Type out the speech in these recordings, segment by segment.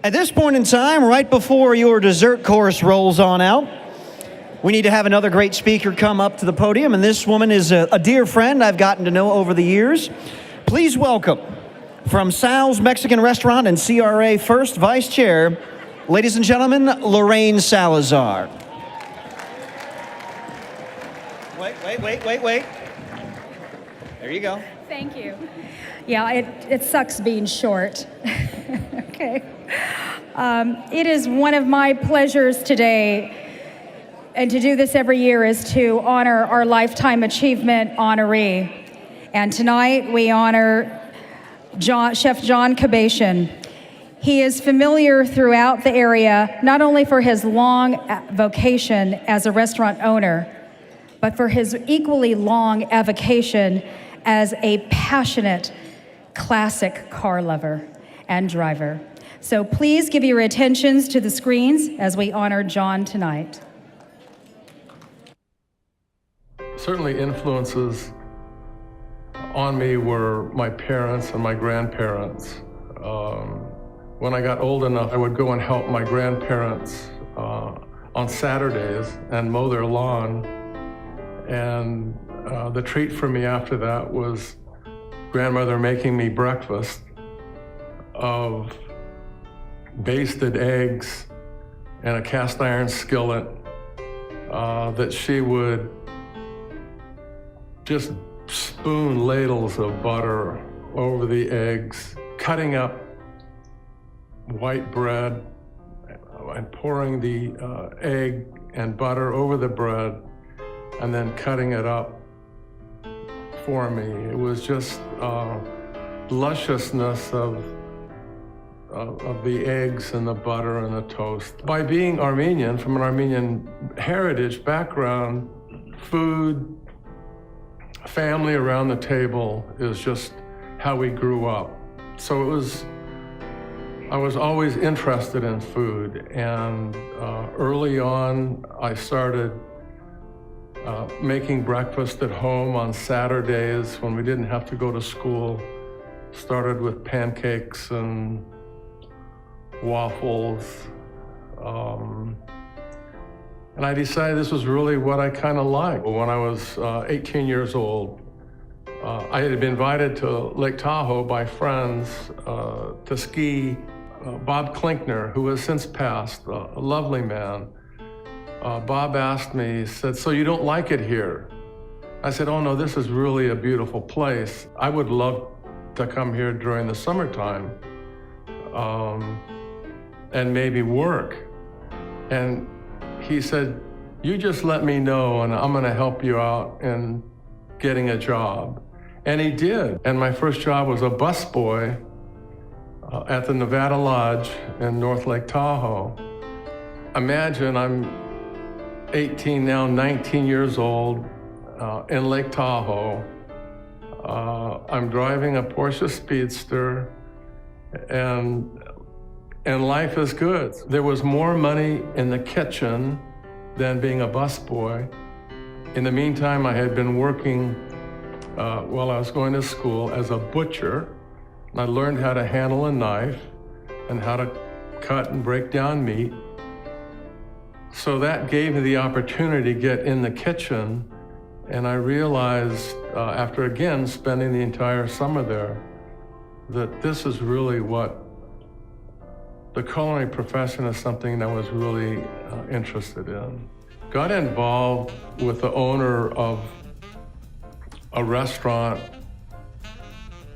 At this point in time, right before your dessert course rolls on out, we need to have another great speaker come up to the podium, and this woman is a dear friend I've gotten to know over the years. Please welcome, from Sal's Mexican Restaurant and CRA First Vice Chair, ladies and gentlemen, Lorraine Salazar. Wait. There you go. Thank you. Yeah, it sucks being short. Okay. It is one of my pleasures today, and to do this every year, is to honor our Lifetime Achievement honoree. And tonight we honor Chef Jon Koobation. He is familiar throughout the area, not only for his long vocation as a restaurant owner, but for his equally long avocation as a passionate classic car lover and driver. So please give your attentions to the screens as we honor Jon tonight. Certainly influences on me were my parents and my grandparents. When I got old enough, I would go and help my grandparents on Saturdays and mow their lawn. And the treat for me after that was grandmother making me breakfast of basted eggs and a cast iron skillet that she would just spoon ladles of butter over the eggs, cutting up white bread and pouring the egg and butter over the bread and then cutting it up for me. It was just lusciousness of the eggs and the butter and the toast. By being Armenian, from an Armenian heritage background, food, family around the table is just how we grew up. So I was always interested in food, and early on I started making breakfast at home on Saturdays when we didn't have to go to school. Started with pancakes and waffles. And I decided this was really what I kind of liked. When I was 18 years old, I had been invited to Lake Tahoe by friends to ski. Bob Klinkner, who has since passed, a lovely man, Bob asked me, he said, "So you don't like it here?" I said, "Oh no, this is really a beautiful place. I would love to come here during the summertime and maybe work." And he said, "You just let me know and I'm gonna help you out in getting a job." And he did. And my first job was a busboy at the Nevada Lodge in North Lake Tahoe. Imagine I'm 18 now, 19 years old in Lake Tahoe. I'm driving a Porsche Speedster and life is good. There was more money in the kitchen than being a busboy. In the meantime, I had been working while I was going to school as a butcher. I learned how to handle a knife and how to cut and break down meat. So that gave me the opportunity to get in the kitchen, and I realized after again spending the entire summer there that this is really what the culinary profession is, something I was really interested in. Got involved with the owner of a restaurant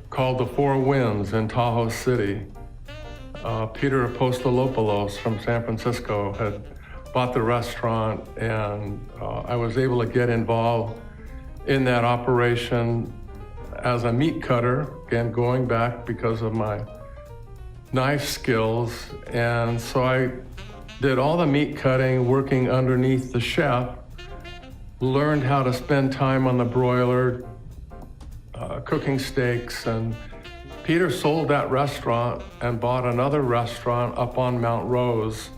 called the Four Winds in Tahoe City. Peter Apostolopoulos from San Francisco had bought the restaurant, and I was able to get involved in that operation as a meat cutter, again going back because of my knife skills. And so I did all the meat cutting, working underneath the chef, learned how to spend time on the broiler, cooking steaks. And Peter sold that restaurant and bought another restaurant up on Mount Rose.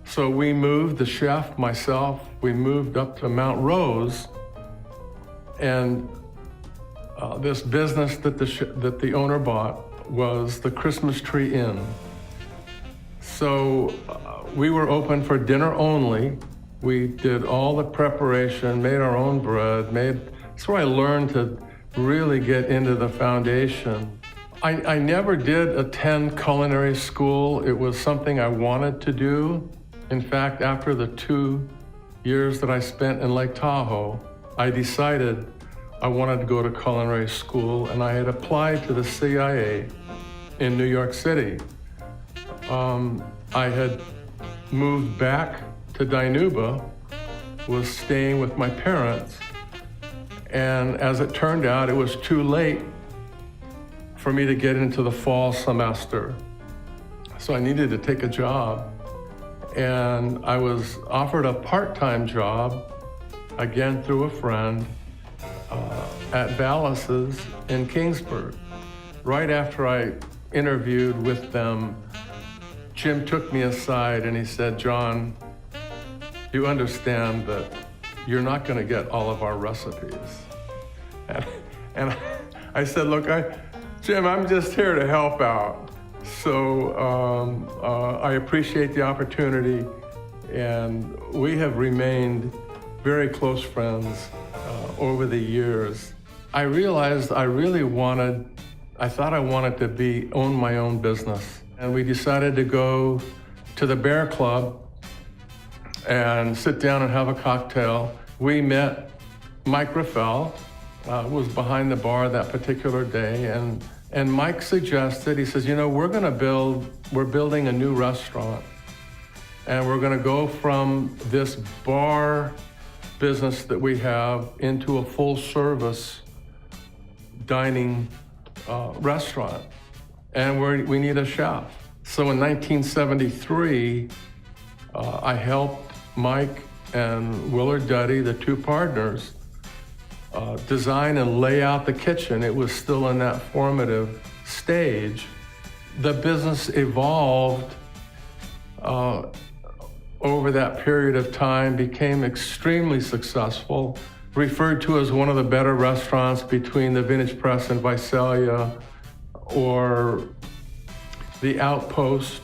So we moved, the chef, myself, we moved up to Mount Rose, and this business that the owner bought was the Christmas Tree Inn. So we were open for dinner only. We did all the preparation, made our own bread, that's where I learned to really get into the foundation. I never did attend culinary school. It was something I wanted to do. In fact, after the 2 years that I spent in Lake Tahoe, I decided I wanted to go to culinary school, and I had applied to the CIA in New York City. I had moved back to Dinuba, was staying with my parents, and as it turned out, it was too late for me to get into the fall semester. So I needed to take a job, and I was offered a part-time job, again through a friend, at Vallis's in Kingsburg. Right after I interviewed with them, Jim took me aside and he said, "Jon, you understand that you're not going to get all of our recipes." And I said, "Look, Jim, I'm just here to help out." So I appreciate the opportunity, and we have remained very close friends over the years. I realized I thought I wanted to own my own business. And we decided to go to the Bear Club and sit down and have a cocktail. We met Mike Raffel, was behind the bar that particular day, and Mike suggested, he says, we're building a new restaurant, and we're gonna go from this bar business that we have into a full service dining restaurant, and we need a chef. So in 1973, I helped Mike and Willard Duddy, the two partners, design and lay out the kitchen. It was still in that formative stage. The business evolved over that period of time, became extremely successful, referred to as one of the better restaurants between the Vintage Press and Visalia, or the Outpost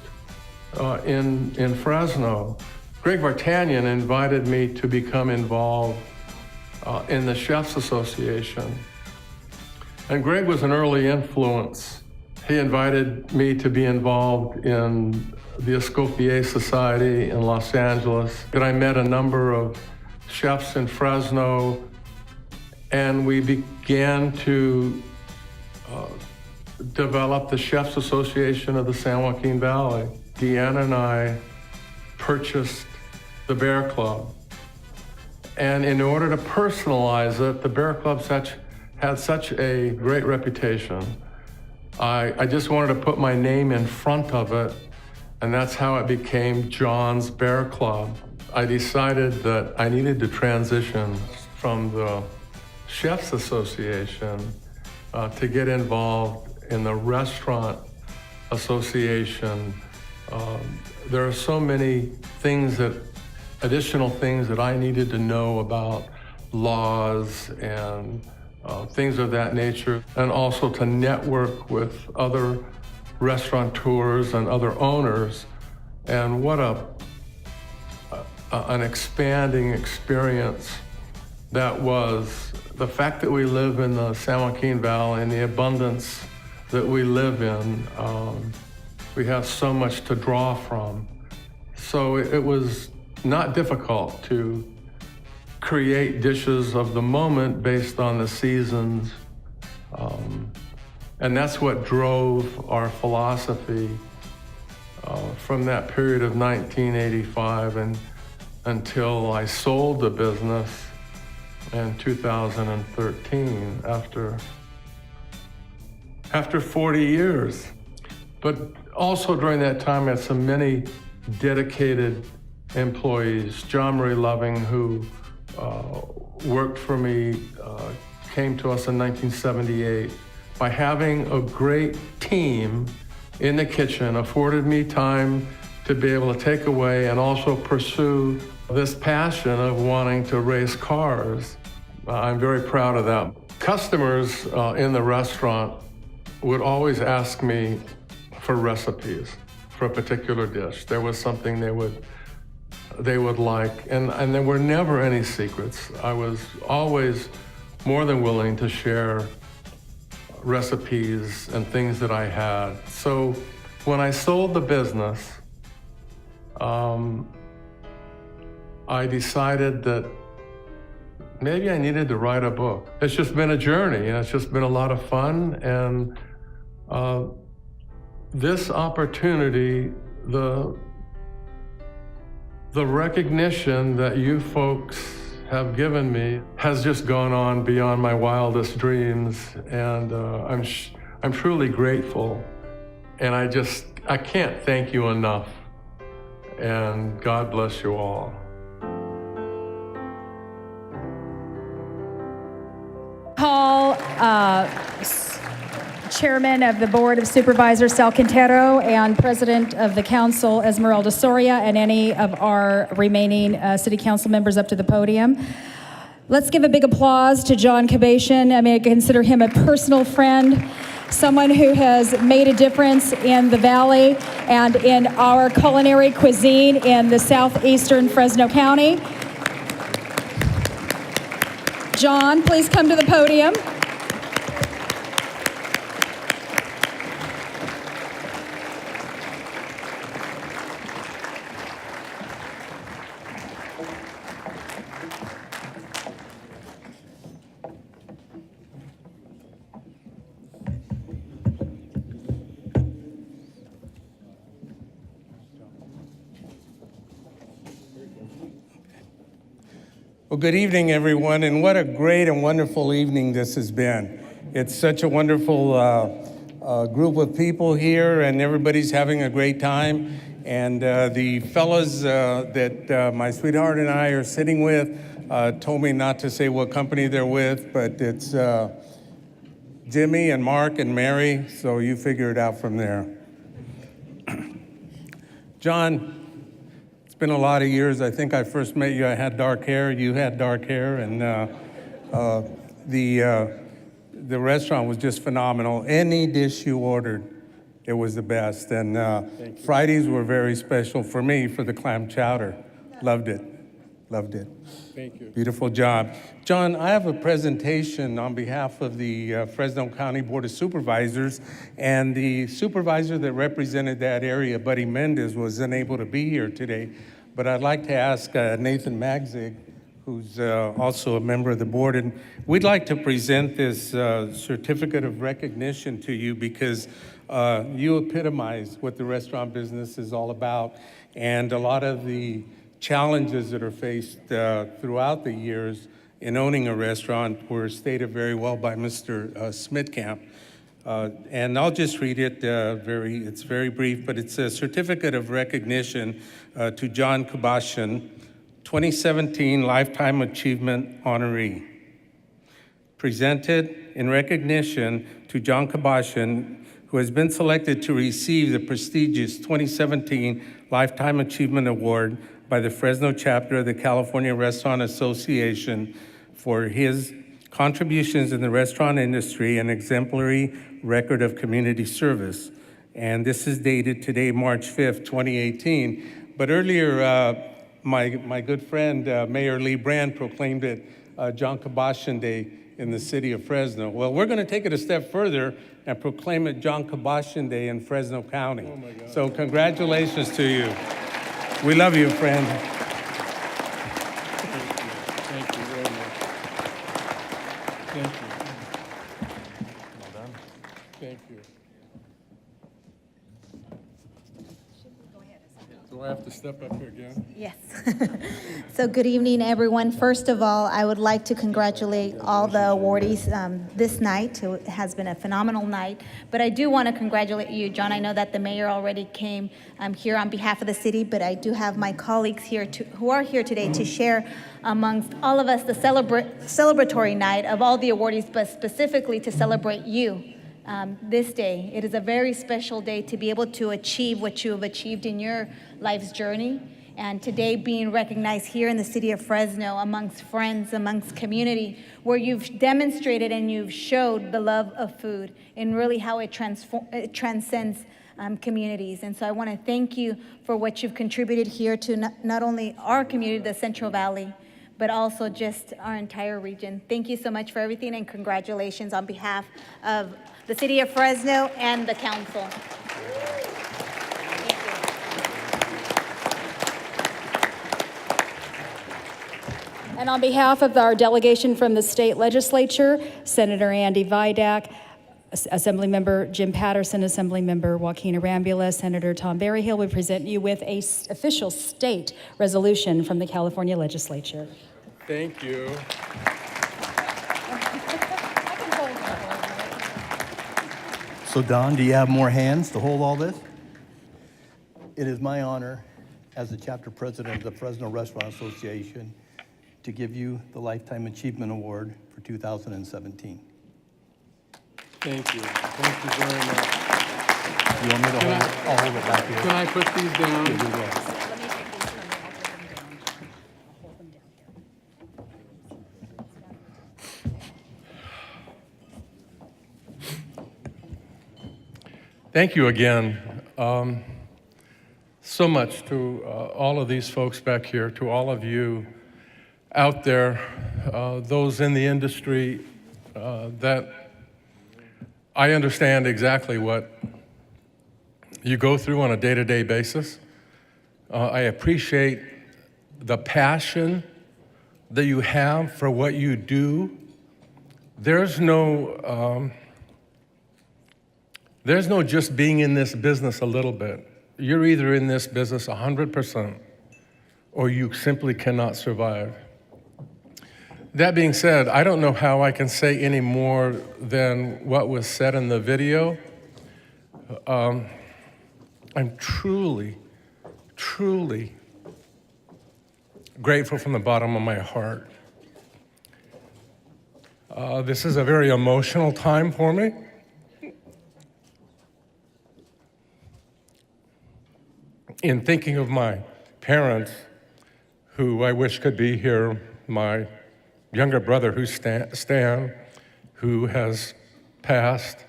in Fresno. Greg Vartanian invited me to become involved in the Chefs Association. And Greg was an early influence. He invited me to be involved in the Escoffier Society in Los Angeles. And I met a number of chefs in Fresno, and we began to develop the Chefs Association of the San Joaquin Valley. Deanna and I purchased the Bear Club. And in order to personalize it, the Bear Club had such a great reputation. I just wanted to put my name in front of it, and that's how it became Jon's Bear Club. I decided that I needed to transition from the Chefs Association to get involved in the Restaurant Association. There are so many additional things that I needed to know about laws and things of that nature, and also to network with other restaurateurs and other owners. And what an expanding experience that was. The fact that we live in the San Joaquin Valley and the abundance that we live in, we have so much to draw from. So it was not difficult to create dishes of the moment based on the seasons. And that's what drove our philosophy from that period of 1985 and until I sold the business in 2013 after 40 years. But also during that time, I had many dedicated employees. John Marie Loving, who worked for me, came to us in 1978. By having a great team in the kitchen afforded me time to be able to take away and also pursue this passion of wanting to race cars. I'm very proud of that. Customers in the restaurant would always ask me for recipes for a particular dish. There was something they would like, and there were never any secrets. I was always more than willing to share recipes and things that I had. So when I sold the business, I decided that maybe I needed to write a book. It's just been a journey, and it's just been a lot of fun. And this opportunity, the recognition that you folks have given me has just gone on beyond my wildest dreams, and I'm truly grateful. And I can't thank you enough. And God bless you all. Call Chairman of the Board of Supervisors Sal Quintero and President of the Council Esmeralda Soria and any of our remaining City Council members up to the podium. Let's give a big applause to Jon Koobation. I may consider him a personal friend, someone who has made a difference in the Valley and in our culinary cuisine in the southeastern Fresno County. Jon, please come to the podium. Well, good evening, everyone, and what a great and wonderful evening this has been. It's such a wonderful group of people here, and everybody's having a great time. And the fellas that my sweetheart and I are sitting with told me not to say what company they're with, but it's Jimmy and Mark and Mary, so you figure it out from there. Jon, it's been a lot of years. I think I first met you, I had dark hair, you had dark hair, and the restaurant was just phenomenal. Any dish you ordered, it was the best. And Fridays were very special for me for the clam chowder. Loved it, loved it. Thank you. Beautiful job. Jon, I have a presentation on behalf of the Fresno County Board of Supervisors, and the supervisor that represented that area, Buddy Mendez, was unable to be here today. But I'd like to ask Nathan Magzig, who's also a member of the board, and we'd like to present this certificate of recognition to you because you epitomize what the restaurant business is all about, and a lot of the challenges that are faced throughout the years in owning a restaurant were stated very well by Mr. Smitkamp. And I'll just read it, it's very brief, but it's a certificate of recognition to Jon Koobation, 2017 Lifetime Achievement Honoree. Presented in recognition to Jon Koobation, who has been selected to receive the prestigious 2017 Lifetime Achievement Award by the Fresno chapter of the California Restaurant Association for his contributions in the restaurant industry and exemplary record of community service. And this is dated today, March 5th, 2018. But earlier, my good friend, Mayor Lee Brand, proclaimed it Jon Koobation Day in the city of Fresno. Well, we're gonna take it a step further and proclaim it Jon Koobation Day in Fresno County. Oh my God. So congratulations to you. We love you, friend. Thank you very much. Thank you. Well done. Thank you. Do I have to step up here again? Yes. So good evening, everyone. First of all, I would like to congratulate all the awardees this night. It has been a phenomenal night. But I do want to congratulate you, Jon. I know that the mayor already came here on behalf of the city, but I do have my colleagues here who are here today to share amongst all of us the celebratory night of all the awardees, but specifically to celebrate you. This day. It is a very special day to be able to achieve what you have achieved in your life's journey. And today being recognized here in the city of Fresno amongst friends, amongst community, where you've demonstrated and you've showed the love of food and really how it transcends communities. And so I want to thank you for what you've contributed here to not only our community, the Central Valley, but also just our entire region. Thank you so much for everything, and congratulations on behalf of the City of Fresno and the council. And on behalf of our delegation from the state legislature, Senator Andy Vidak, Assemblymember Jim Patterson, Assemblymember Joaquin Arambula, Senator Tom Berryhill, we present you with an official state resolution from the California legislature. Thank you. So Don, do you have more hands to hold all this? It is my honor as the chapter president of the Fresno Restaurant Association to give you the Lifetime Achievement Award for 2017. Thank you. Thank you very much. You want me to hold it? I'll hold it back here. Can I put these down? Yeah, you will. Let me take these from you. I'll hold them down here. Thank you again so much to all of these folks back here, to all of you out there, those in the industry, that I understand exactly what you go through on a day-to-day basis. I appreciate the passion that you have for what you do. There's no just being in this business a little bit. You're either in this business 100% or you simply cannot survive. That being said, I don't know how I can say any more than what was said in the video. I'm truly, truly grateful from the bottom of my heart. This is a very emotional time for me. In thinking of my parents, who I wish could be here, my younger brother, who's Stan, who has passed,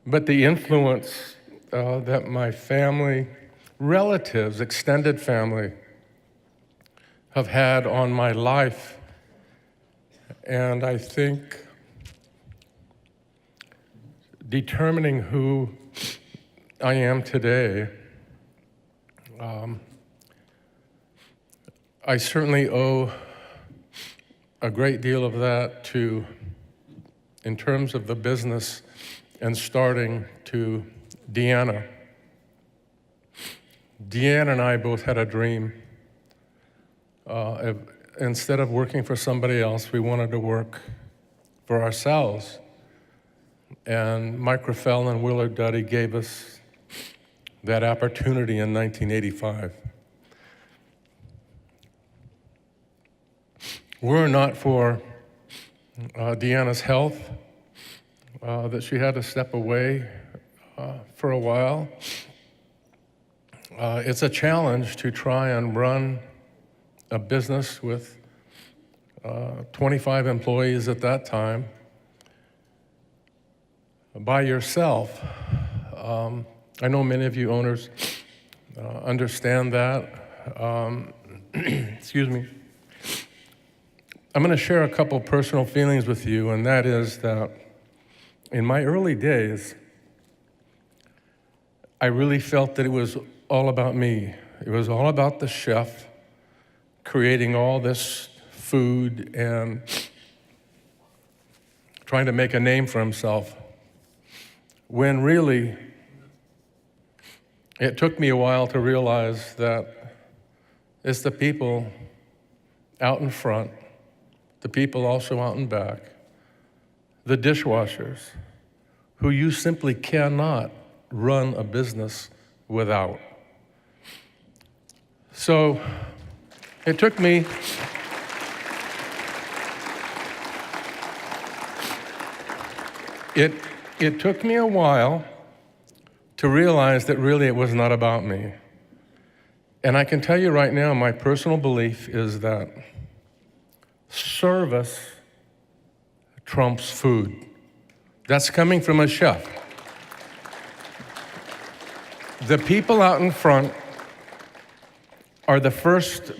but the influence that my family, relatives, extended family, have had on my life. And I think determining who I am today, I certainly owe a great deal of that to, in terms of the business and starting, to Deanna. Deanna and I both had a dream. Instead of working for somebody else, we wanted to work for ourselves. And Mike Raffel and Willard Duddy gave us that opportunity in 1985. Were it not for Deanna's health, that she had to step away for a while, it's a challenge to try and run a business with 25 employees at that time by yourself. I know many of you owners understand that. Excuse me. I'm going to share a couple personal feelings with you, and that is that in my early days, I really felt that it was all about me. It was all about the chef creating all this food and trying to make a name for himself, when really it took me a while to realize that it's the people out in front, the people also out in back, the dishwashers, who you simply cannot run a business without. So it took me it took me a while to realize that really it was not about me. And I can tell you right now, my personal belief is that service trumps food. That's coming from a chef. The people out in front are the first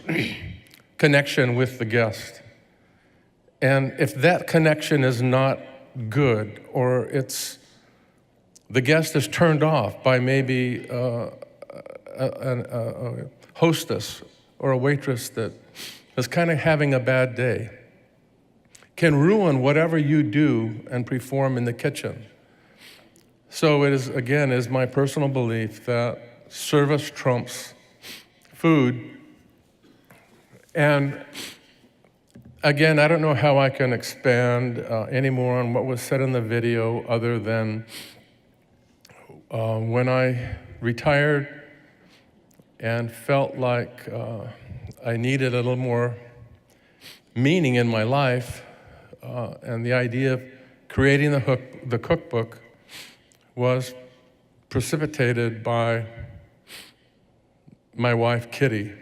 connection with the guest. And if that connection is not good, or the guest is turned off by maybe a hostess or a waitress that is kind of having a bad day, can ruin whatever you do and perform in the kitchen. So it is my personal belief that service trumps food. And again, I don't know how I can expand any more on what was said in the video other than when I retired and felt like I needed a little more meaning in my life, and the idea of creating the cookbook was precipitated by my wife, Kitty,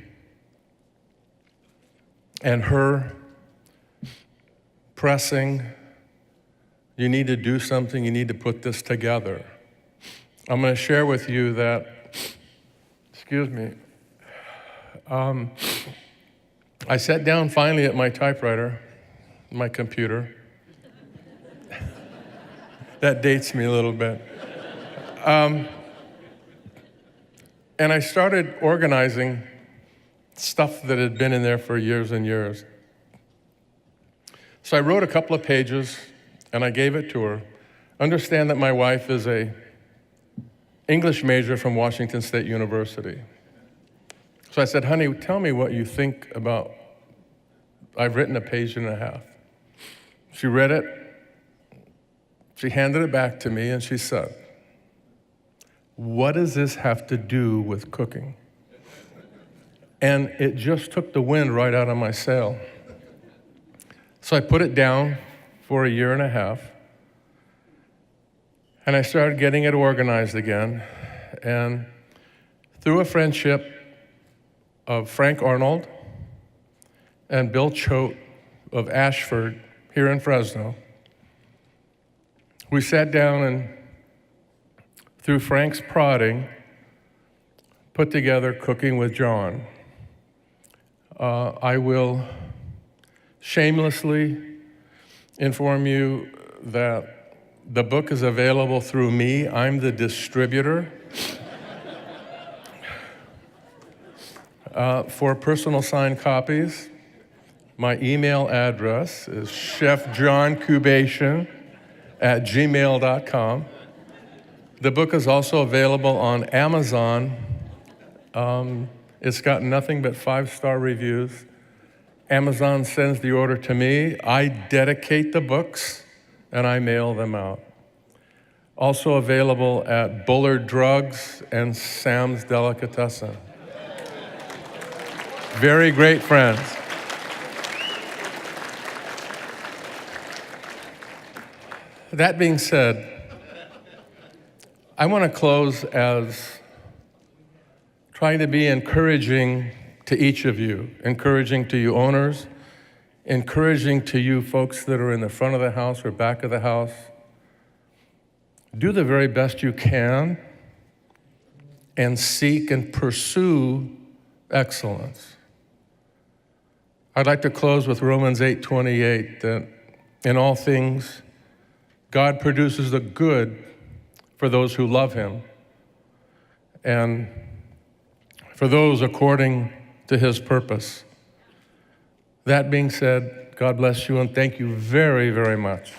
and her pressing, you need to do something, you need to put this together. I'm going to share with you that, excuse me, I sat down finally at my typewriter, my computer. That dates me a little bit. And I started organizing stuff that had been in there for years and years. So I wrote a couple of pages, and I gave it to her. Understand that my wife is an English major from Washington State University. So I said, honey, tell me what you think about, I've written a page and a half. She read it, she handed it back to me, and she said, what does this have to do with cooking? And it just took the wind right out of my sail. So I put it down for a year and a half, and I started getting it organized again. And through a friendship of Frank Arnold and Bill Choate of Ashford here in Fresno, we sat down and, through Frank's prodding, put together Cooking with Jon. I will shamelessly inform you that the book is available through me. I'm the distributor. For personal signed copies, my email address is chefjohnkoobation@gmail.com. The book is also available on Amazon. It's got nothing but 5-star reviews. Amazon sends the order to me. I dedicate the books, and I mail them out. Also available at Bullard Drugs and Sam's Delicatessen. Very great friends. That being said, I want to close as trying to be encouraging to each of you, encouraging to you owners, encouraging to you folks that are in the front of the house or back of the house. Do the very best you can and seek and pursue excellence. I'd like to close with Romans 8:28, that in all things, God produces the good for those who love him, and for those according to his purpose. That being said, God bless you and thank you very, very much.